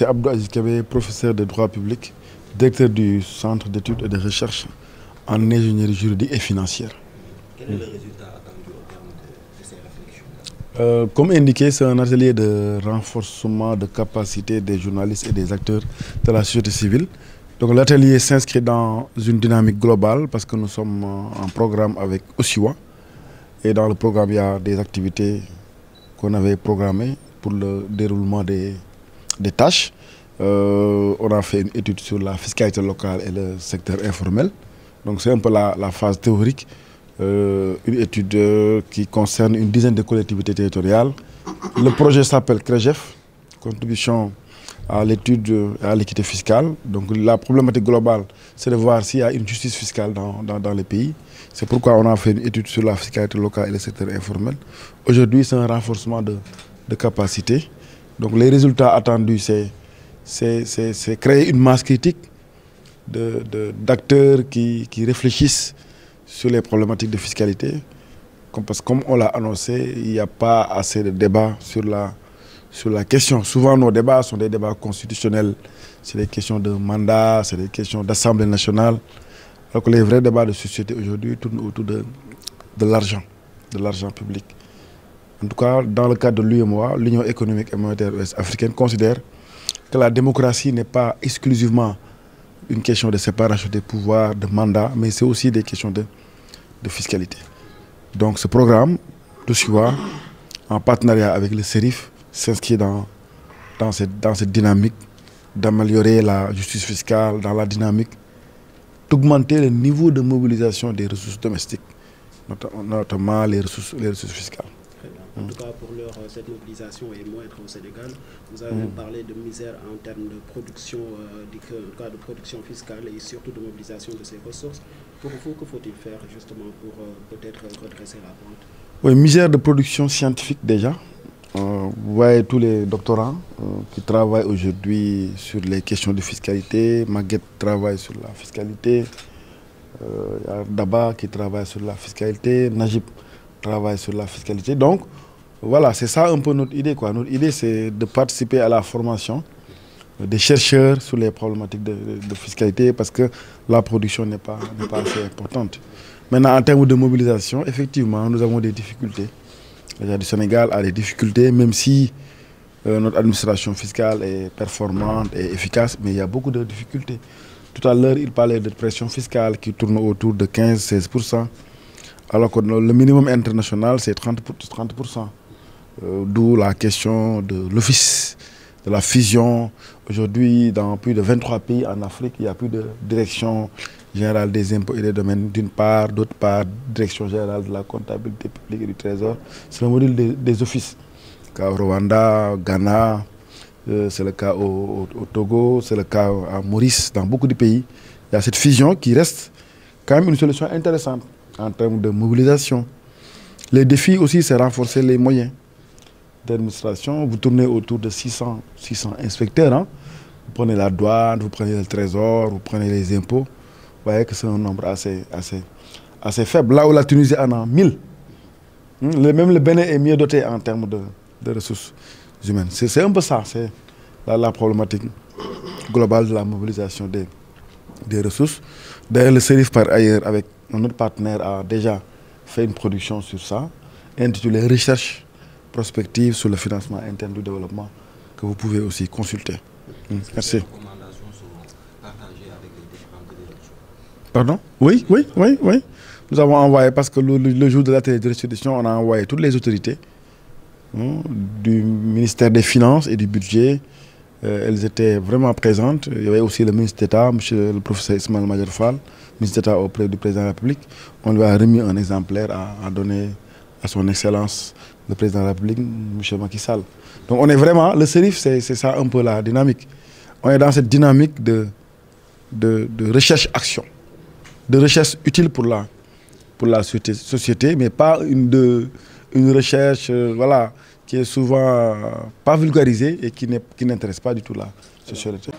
J'étais Abdou Aziz Kébé, professeur de droit public, directeur du Centre d'études et de recherche en ingénierie juridique et financière. Quel est le résultat attendu au terme de ces réflexions? Comme indiqué, c'est un atelier de renforcement de capacité des journalistes et des acteurs de la société civile. Donc l'atelier s'inscrit dans une dynamique globale parce que nous sommes en programme avec Osiwa. Et dans le programme, il y a des activités qu'on avait programmées pour le déroulement des tâches. On a fait une étude sur la fiscalité locale et le secteur informel. Donc c'est un peu la phase théorique. Une étude qui concerne une dizaine de collectivités territoriales. Le projet s'appelle CREGEF, contribution à l'étude et à l'équité fiscale. Donc la problématique globale, c'est de voir s'il y a une justice fiscale dans les pays. C'est pourquoi on a fait une étude sur la fiscalité locale et le secteur informel. Aujourd'hui, c'est un renforcement de capacité. Donc les résultats attendus, c'est créer une masse critique d'acteurs qui réfléchissent sur les problématiques de fiscalité. Parce que comme on l'a annoncé, il n'y a pas assez de débats sur la question. Souvent, nos débats sont des débats constitutionnels. C'est des questions de mandat, c'est des questions d'Assemblée nationale. Alors que les vrais débats de société aujourd'hui tournent autour de l'argent public. En tout cas, dans le cadre de l'UEMOA, l'Union économique et monétaire ouest africaine considère que la démocratie n'est pas exclusivement une question de séparation des pouvoirs, de mandat, mais c'est aussi des questions de fiscalité. Donc ce programme, Osiwa, en partenariat avec le CERIF, s'inscrit dans cette dynamique d'améliorer la justice fiscale, dans la dynamique d'augmenter le niveau de mobilisation des ressources domestiques, notamment les ressources fiscales. En tout cas, pour l'heure, cette mobilisation est moindre au Sénégal. Vous avez parlé de misère en termes de production, de production fiscale et surtout de mobilisation de ces ressources. Pour vous, que faut-il faire justement pour peut-être redresser la pente? Oui, misère de production scientifique déjà. Vous voyez tous les doctorants qui travaillent aujourd'hui sur les questions de fiscalité. Maguette travaille sur la fiscalité. Il y a Daba qui travaille sur la fiscalité. Najib travaille sur la fiscalité. Donc, voilà, c'est ça un peu notre idée, quoi. Notre idée, c'est de participer à la formation des chercheurs sur les problématiques de fiscalité parce que la production n'est pas assez importante. Maintenant, en termes de mobilisation, effectivement, nous avons des difficultés. L'État du Sénégal a des difficultés, même si notre administration fiscale est performante et efficace, mais il y a beaucoup de difficultés. Tout à l'heure, il parlait de pression fiscale qui tourne autour de 15-16%, alors que le minimum international, c'est 30%. D'où la question de l'office, de la fusion. Aujourd'hui, dans plus de 23 pays en Afrique, il n'y a plus de direction générale des impôts et des domaines d'une part, d'autre part, direction générale de la comptabilité publique et du trésor. C'est le modèle des offices. Le cas au Rwanda, au Ghana, c'est le cas au Togo, c'est le cas à Maurice, dans beaucoup de pays. Il y a cette fusion qui reste quand même une solution intéressante en termes de mobilisation. Les défis aussi, c'est renforcer les moyens d'administration. Vous tournez autour de 600 inspecteurs. Hein. Vous prenez la douane, vous prenez le trésor, vous prenez les impôts. Vous voyez que c'est un nombre assez faible. Là où la Tunisie en a 1000. Même le Bénin est mieux doté en termes de ressources humaines. C'est un peu ça, c'est la problématique globale de la mobilisation des ressources. D'ailleurs, le CERIF, par ailleurs, avec notre partenaire, a déjà fait une production sur ça, intitulée Recherche prospective sur le financement interne du développement, que vous pouvez aussi consulter. Merci. Pardon? Oui. Nous avons envoyé, parce que le jour de l'atelier de restitution, on a envoyé toutes les autorités du ministère des Finances et du Budget. Elles étaient vraiment présentes. Il y avait aussi le ministre d'État, le professeur Ismaël Madior Fall, ministre d'État auprès du président de la République. On lui a remis un exemplaire à donner à son Excellence, le président de la République, M. Macky Sall. Donc on est vraiment, le CERIF, c'est ça un peu la dynamique. On est dans cette dynamique de recherche-action, de recherche utile pour la société, mais pas une recherche voilà, qui est souvent pas vulgarisée et qui n'intéresse pas du tout la société.